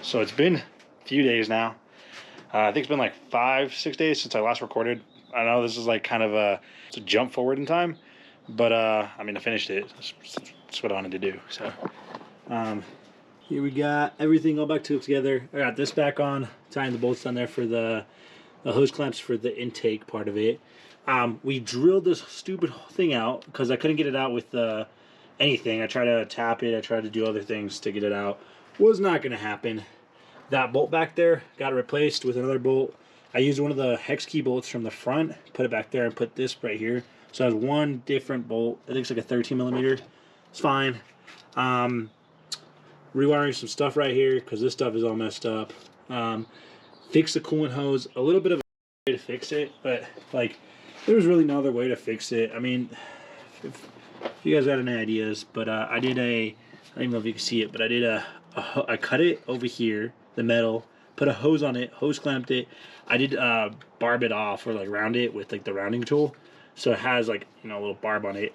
So it's been a few days now. I think it's been like 5-6 days since I last recorded. I know this is like kind of it's a jump forward in time, but I mean, I finished it. That's what I wanted to do. So here we got everything all back together. I got this back on, tying the bolts down there for the hose clamps for the intake part of it. We drilled this stupid thing out because I couldn't get it out with anything. I tried to tap it. I tried to do other things to get it out. Was not going to happen. That bolt back there got replaced with another bolt. I used one of the hex key bolts from the front, put it back there, and put this right here. So it has one different bolt. I think it's like a 13 millimeter. It's fine. Rewiring some stuff right here because this stuff is all messed up. Fix the coolant hose. A little bit of a way to fix it, but like there was really no other way to fix it. I mean, if you guys got any ideas, but I did I don't even know if you can see it, but I cut it over here, the metal, put a hose on it, hose clamped it. I did barb it off or like round it with like the rounding tool, so it has like, you know, a little barb on it.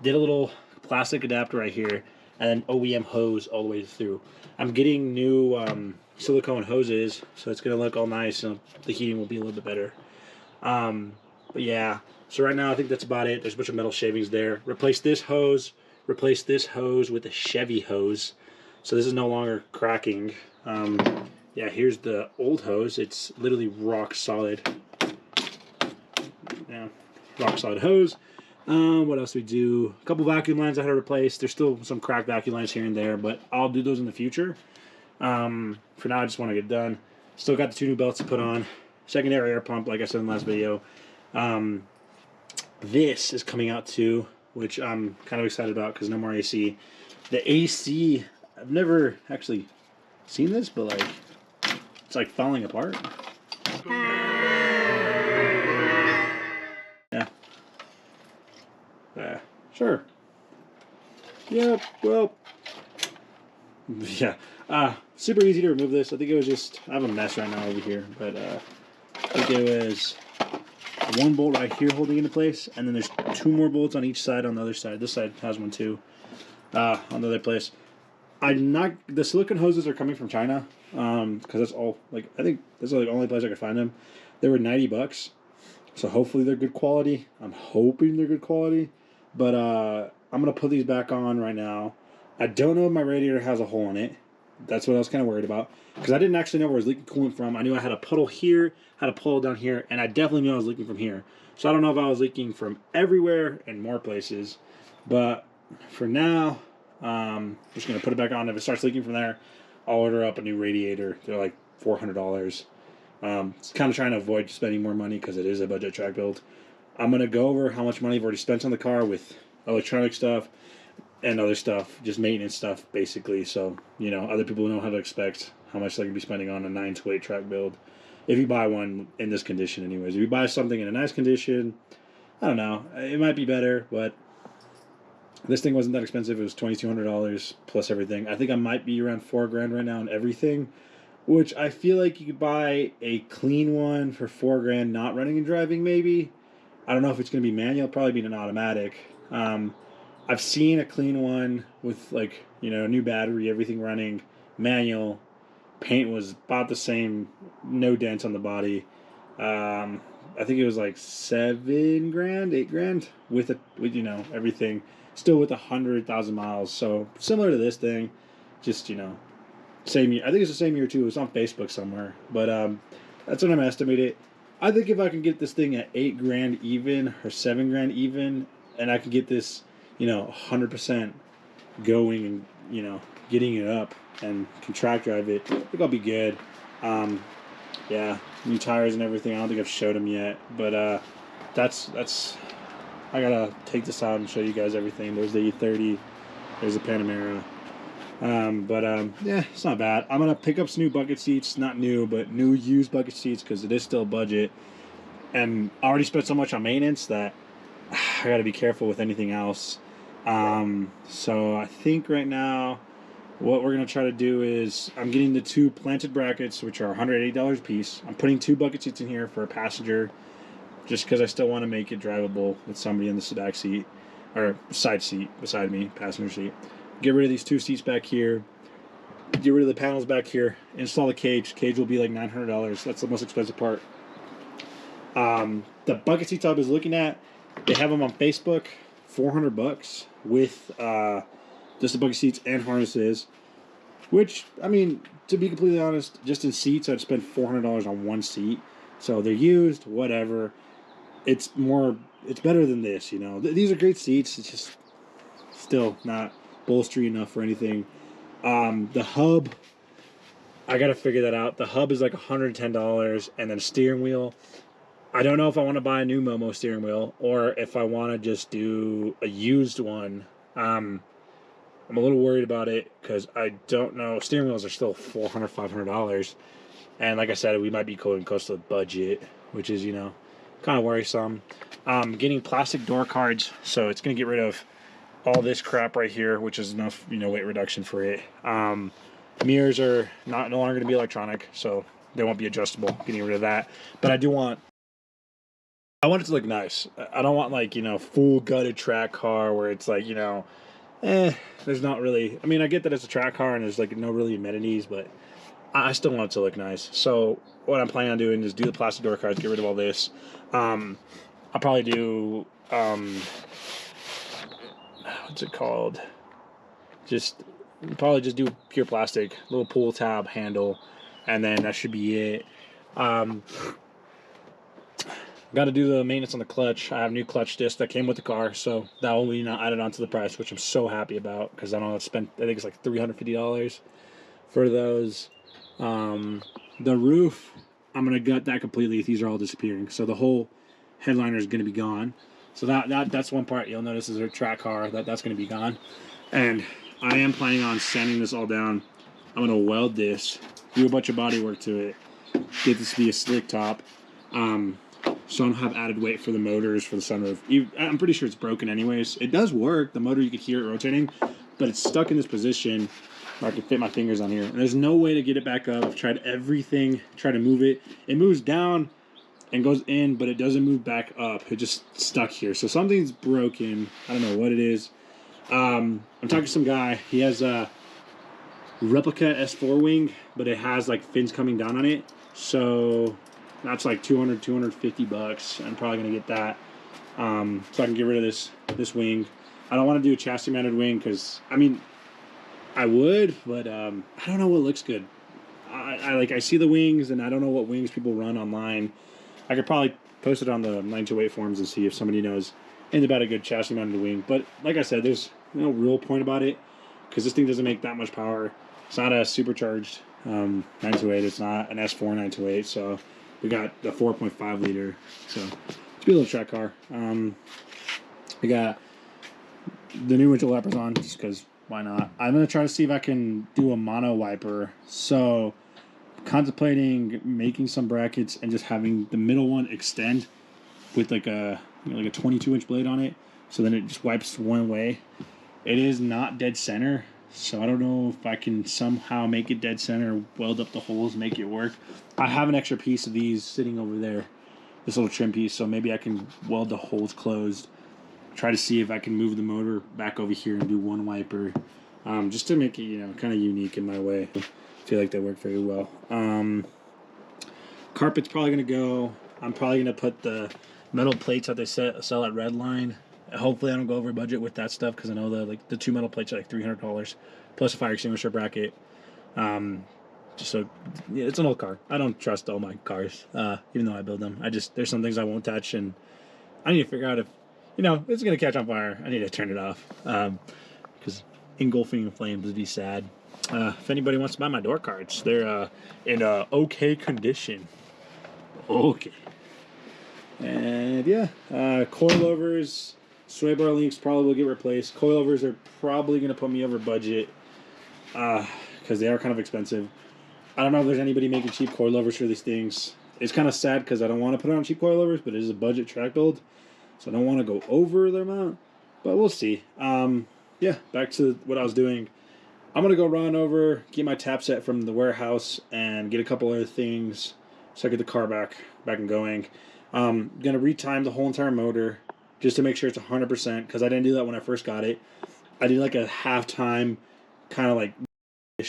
Did a little plastic adapter right here, and then OEM hose all the way through. I'm getting new silicone hoses, so it's gonna look all nice, and the heating will be a little bit better. But yeah, so right now I think that's about it. There's a bunch of metal shavings there. Replace this hose with a Chevy hose, so this is no longer cracking. Yeah, here's the old hose. It's literally rock solid. Yeah, rock solid hose. What else we do? A couple vacuum lines I had to replace. There's still some cracked vacuum lines here and there, but I'll do those in the future. For now, I just want to get done. Still got the 2 new belts to put on. Secondary air pump, like I said in the last video. This is coming out too, which I'm kind of excited about because no more AC. The AC, I've never actually seen this, but like it's like falling apart. Yeah. Sure. Yeah, well, yeah. Super easy to remove this. I think it was just, I have a mess right now over here, but I think it was one bolt right here holding into place, and then there's 2 more bolts on each side on the other side. This side has one too, on the other place. The silicone hoses are coming from China, because that's all, like, I think that's like the only place I could find them. They were $90, so hopefully they're good quality. I'm hoping they're good quality, but I'm gonna put these back on right now. I don't know if my radiator has a hole in it. That's what I was kind of worried about, because I didn't actually know where I was leaking coolant from. I knew I had a puddle here, had a puddle down here, and I definitely knew I was leaking from here. So I don't know if I was leaking from everywhere and more places, but for now, I'm just going to put it back on. If it starts leaking from there, I'll order up a new radiator. They're like $400. It's kind of trying to avoid spending more money because it is a budget track build. I'm going to go over how much money I've already spent on the car with electronic stuff and other stuff, just maintenance stuff, basically. So, you know, other people know how to expect how much they're going to be spending on a 928 track build. If you buy one in this condition anyways. If you buy something in a nice condition, I don't know, it might be better, but this thing wasn't that expensive. It was $2,200 plus everything. I think I might be around $4,000 right now on everything, which I feel like you could buy a clean one for $4,000, not running and driving maybe. I don't know if it's going to be manual, probably be an automatic. I've seen a clean one with, like, you know, new battery, everything running, manual. Paint was about the same, no dents on the body. I think it was like $7,000, $8,000 with you know, everything. Still with 100,000 miles, so similar to this thing, just, you know, same year. I think it's the same year too. It was on Facebook somewhere, but that's what I'm estimating. I think if I can get this thing at $8,000 even or $7,000 even, and I can get this, you know, 100% going and, you know, getting it up and can track drive it, I think I'll be good. Yeah, new tires and everything. I don't think I've showed them yet, but that's I gotta take this out and show you guys everything. There's the E30, there's the Panamera. Yeah, it's not bad. I'm gonna pick up some new bucket seats, not new, but new used bucket seats, because it is still budget. And I already spent so much on maintenance that I gotta be careful with anything else. So I think right now what we're gonna try to do is I'm getting the 2 planted brackets, which are $180 a piece. I'm putting 2 bucket seats in here for a passenger, just because I still want to make it drivable with somebody in the back seat or side seat beside me, passenger seat. Get rid of these 2 seats back here. get rid of the panels back here, install the cage. Cage will be like $900. That's the most expensive part. The bucket seats I was looking at, they have them on Facebook, $400 with just the bucket seats and harnesses. Which, I mean, to be completely honest, just in seats, I'd spend $400 on one seat. So they're used, whatever. It's better than this, you know. These are great seats. It's just still not bolstery enough for anything. The hub, I gotta figure that out. The hub is like $110, and then steering wheel. I don't know if I want to buy a new Momo steering wheel or if I want to just do a used one. I'm a little worried about it because I don't know. Steering wheels are still $400, $500, and like I said, we might be going close to the budget, which is, you know, kind of worrisome. Getting plastic door cards, so it's gonna get rid of all this crap right here, which is enough, you know, weight reduction for it. Mirrors are no longer gonna be electronic, so they won't be adjustable. Getting rid of that, but I want it to look nice. I don't want, like, you know, full gutted track car where it's like, you know, there's not really. I mean, I get that it's a track car and there's like no really amenities, but I still want it to look nice. So what I'm planning on doing is do the plastic door cards, get rid of all this. I'll probably do what's it called? Probably just do pure plastic, little pull tab handle, and then that should be it. Got to do the maintenance on the clutch. I have a new clutch disc that came with the car, so that will be now added onto the price, which I'm so happy about because I don't have to spend, I think it's like $350 for those. The roof, I'm going to gut that completely. These are all disappearing. So the whole headliner is going to be gone. So that's one part you'll notice is a track car. That's going to be gone. And I am planning on sanding this all down. I'm going to weld this, do a bunch of body work to it, get this to be a slick top. So I don't have added weight for the motors, for the sunroof. I'm pretty sure it's broken anyways. It does work. The motor, you could hear it rotating, but it's stuck in this position where I can fit my fingers on here. And there's no way to get it back up. I've tried everything, tried to move it. It moves down and goes in, but it doesn't move back up. It just stuck here. So something's broken. I don't know what it is. I'm talking to some guy. He has a replica S4 wing, but it has like fins coming down on it. So that's like $250. I'm probably gonna get that, so I can get rid of this wing. I don't want to do a chassis mounted wing because, I mean, I would, but I don't know what looks good. I see the wings and I don't know what wings people run online. I could probably post it on the 928 forums and see if somebody knows anything about a good chassis mounted wing. But like I said, there's no real point about it because this thing doesn't make that much power. It's not a supercharged 928. It's not an S4 928. So we got the 4.5 liter. So it's a little track car. We got the new windshield wipers on just because why not? I'm going to try to see if I can do a mono wiper. So contemplating making some brackets and just having the middle one extend with like a 22-inch blade on it. So then it just wipes one way. It is not dead center. So I don't know if I can somehow make it dead center, weld up the holes, make it work. I have an extra piece of these sitting over there, this little trim piece, so maybe I can weld the holes closed. Try to see if I can move the motor back over here and do one wiper, just to make it, you know, kind of unique in my way. I feel like they work very well. Carpet's probably gonna go. I'm probably gonna put the metal plates that they sell at Redline. Hopefully I don't go over budget with that stuff because I know the two metal plates are like $300 plus a fire extinguisher bracket. Just so, yeah, it's an old car. I don't trust all my cars, even though I build them. There's some things I won't touch, and I need to figure out if, you know, it's gonna catch on fire. I need to turn it off because engulfing in flames would be sad. If anybody wants to buy my door cards, they're in okay condition. Okay. And yeah, coilovers. Sway bar links probably will get replaced. Coilovers are probably going to put me over budget because they are kind of expensive. I don't know if there's anybody making cheap coilovers for these things. It's kind of sad because I don't want to put it on cheap coilovers, but it is a budget track build, so I don't want to go over the amount, but we'll see. Yeah, back to what I was doing. I'm going to go run over, get my tap set from the warehouse, and get a couple other things so I get the car back and going. I'm going to retime the whole entire motor just to make sure it's 100% because I didn't do that when I first got it. I did like a half time, kind of like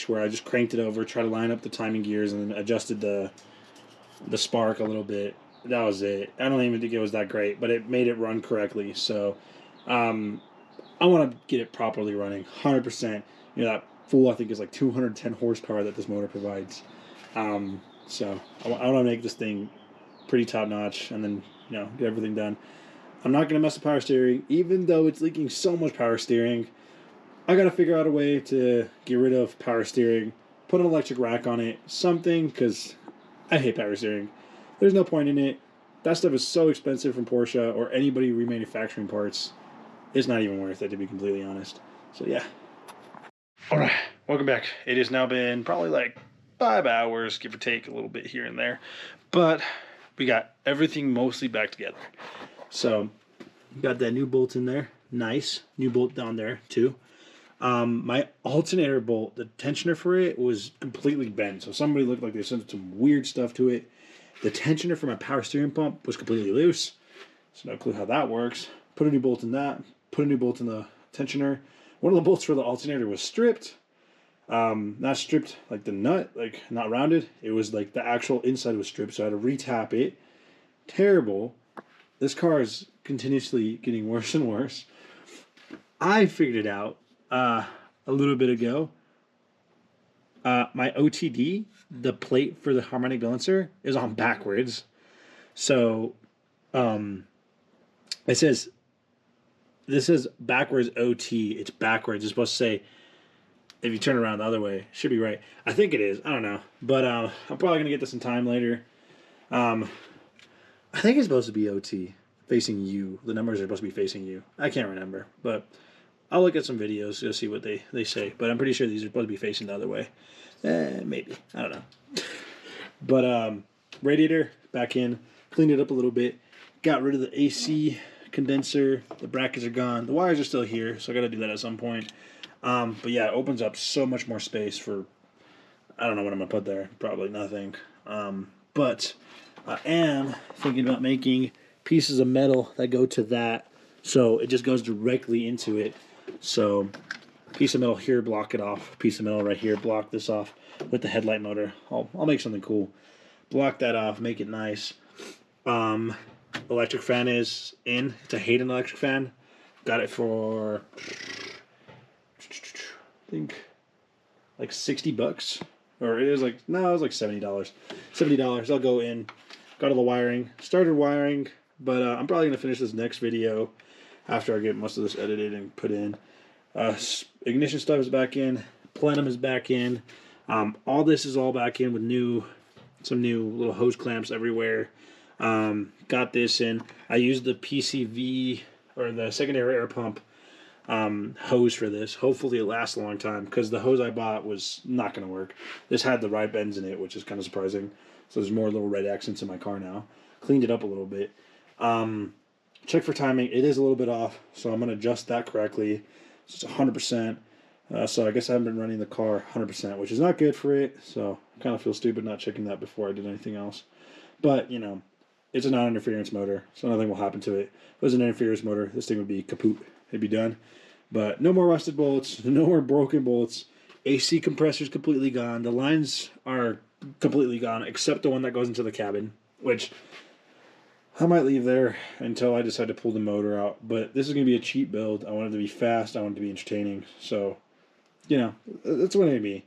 where I just cranked it over, tried to line up the timing gears, and then adjusted the spark a little bit. That was it. I don't even think it was that great, but it made it run correctly. So I want to get it properly running, 100%. You know, that full, I think, is like 210 horsepower that this motor provides. So I want to make this thing pretty top notch, and then, you know, get everything done. I'm not going to mess with power steering, even though it's leaking so much power steering. I got to figure out a way to get rid of power steering, put an electric rack on it, something, because I hate power steering. There's no point in it. That stuff is so expensive from Porsche or anybody remanufacturing parts. It's not even worth it, to be completely honest. So, yeah. All right, welcome back. It has now been probably like 5 hours, give or take a little bit here and there. But we got everything mostly back together. So, got that new bolt in there. Nice. New bolt down there, too. My alternator bolt, the tensioner for it was completely bent. So somebody looked like they sent some weird stuff to it. The tensioner for my power steering pump was completely loose. So no clue how that works. Put a new bolt in that. Put a new bolt in the tensioner. One of the bolts for the alternator was stripped. Not stripped like the nut, like not rounded. It was like the actual inside was stripped. So I had to retap it. Terrible. This car is continuously getting worse and worse. I figured it out a little bit ago. My OTD, the plate for the harmonic balancer, is on backwards. So it says, this is backwards OT. It's backwards. It's supposed to say, if you turn around the other way, it should be right. I think it is. I don't know. But I'm probably going to get this in time later. I think it's supposed to be OT, facing you. The numbers are supposed to be facing you. I can't remember. But I'll look at some videos to see what they say. But I'm pretty sure these are supposed to be facing the other way. Maybe. I don't know. But radiator back in. Cleaned it up a little bit. Got rid of the AC condenser. The brackets are gone. The wires are still here, so I got to do that at some point. But yeah, it opens up so much more space for, I don't know what I'm going to put there. Probably nothing. But I am thinking about making pieces of metal that go to that. So it just goes directly into it. So piece of metal here, block it off. Piece of metal right here, block this off with the headlight motor. I'll make something cool. Block that off, make it nice. Electric fan is in. It's a Hayden electric fan. Got it for, I think, like $60. Or it was like, no, it was like $70. $70. I'll go in. Got all the wiring. Started wiring, but I'm probably going to finish this next video after I get most of this edited and put in. Ignition stuff is back in. Plenum is back in. All this is all back in with some new little hose clamps everywhere. Got this in. I used the PCV, or the secondary air pump hose for this. Hopefully it lasts a long time, because the hose I bought was not going to work. This had the right bends in it, which is kind of surprising. So there's more little red accents in my car now. Cleaned it up a little bit. Check for timing. It is a little bit off, so I'm going to adjust that correctly. So it's 100%. So I guess I haven't been running the car 100%, which is not good for it. So I kind of feel stupid not checking that before I did anything else. But, you know, it's a non-interference motor, so nothing will happen to it. If it was an interference motor, this thing would be kaput. It'd be done. But no more rusted bolts, no more broken bolts. AC compressor's completely gone. The lines are completely gone, except the one that goes into the cabin, which I might leave there until I decide to pull the motor out. But this is going to be a cheap build. I want it to be fast. I want it to be entertaining. So, you know, that's what it be.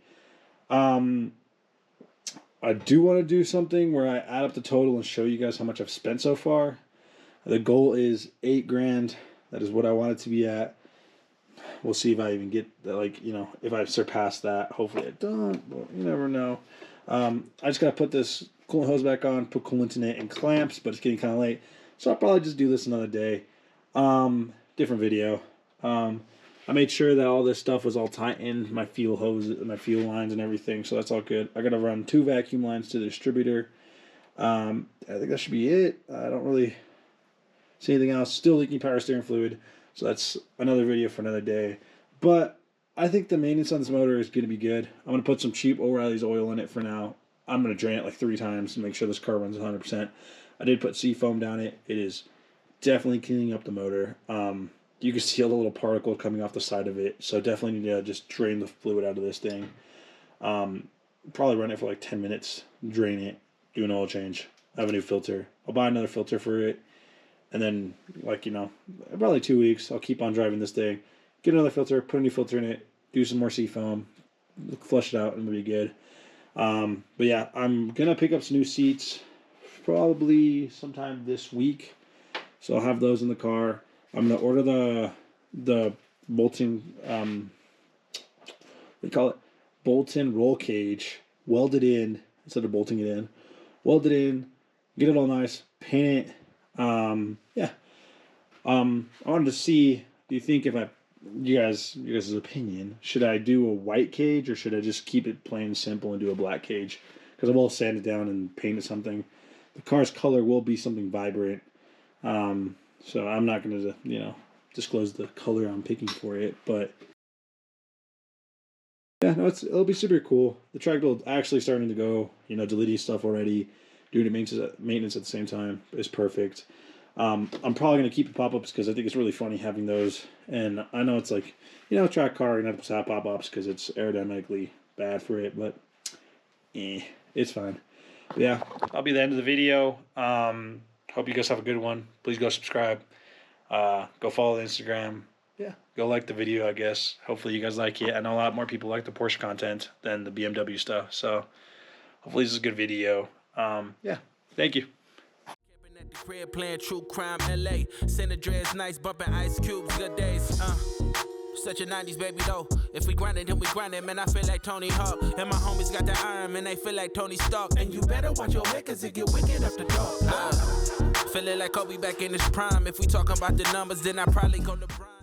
I do want to do something where I add up the total and show you guys how much I've spent so far. The goal is $8,000. That is what I want it to be at. We'll see if I even get, like, you know, if I surpass that. Hopefully I don't, but you never know. I just got to put this coolant hose back on, put coolant in it and clamps, but it's getting kind of late. So I'll probably just do this another day. Different video. I made sure that all this stuff was all tightened, my fuel hose, my fuel lines and everything, so that's all good. I got to run 2 vacuum lines to the distributor. I think that should be it. I don't really see anything else. Still leaking power steering fluid, so that's another video for another day. But I think the maintenance on this motor is going to be good. I'm going to put some cheap O'Reilly's oil in it for now. I'm going to drain it like 3 times to make sure this car runs 100%. I did put seafoam down it. It is definitely cleaning up the motor. You can see all the little particle coming off the side of it, so definitely need to just drain the fluid out of this thing. Probably run it for like 10 minutes, drain it, do an oil change, have a new filter. I'll buy another filter for it, and then, like, probably 2 weeks, I'll keep on driving this thing, get another filter, put a new filter in it, do some more seafoam, flush it out, and it'll be good. But yeah, I'm gonna pick up some new seats probably sometime this week, so I'll have those in the car. I'm gonna order the bolting, we call it bolt-in roll cage, weld it in instead of bolting it in, weld it in, get it all nice, paint it. Yeah. I wanted to see, do you think, if you guys' opinion, should I do a white cage or should I just keep it plain simple and do a black cage? Because I will sand it down and paint it something. The car's color will be something vibrant. So I'm not going to, disclose the color I'm picking for it, but yeah, no, it'll be super cool. The tractor actually starting to go, deleting stuff already, doing maintenance at the same time is perfect. I'm probably going to keep the pop-ups because I think it's really funny having those. And I know it's like, track car, you're going to have pop-ups because it's aerodynamically bad for it, but it's fine. But yeah, that'll be the end of the video. Hope you guys have a good one. Please go subscribe. Go follow the Instagram. Yeah, go like the video, I guess. Hopefully you guys like it. I know a lot more people like the Porsche content than the BMW stuff. So hopefully this is a good video. Yeah, thank you. At the crib playing true crime LA. Send a dress nice, bumping Ice Cubes, good days. Such a 90s baby though. If we grind it, then we grind it, man. I feel like Tony Hawk. And my homies got the iron, man. They feel like Tony Stark. And you better watch your head, cause it get wicked up the door. Feeling like Kobe back in his prime. If we talking about the numbers, then I probably go to prime.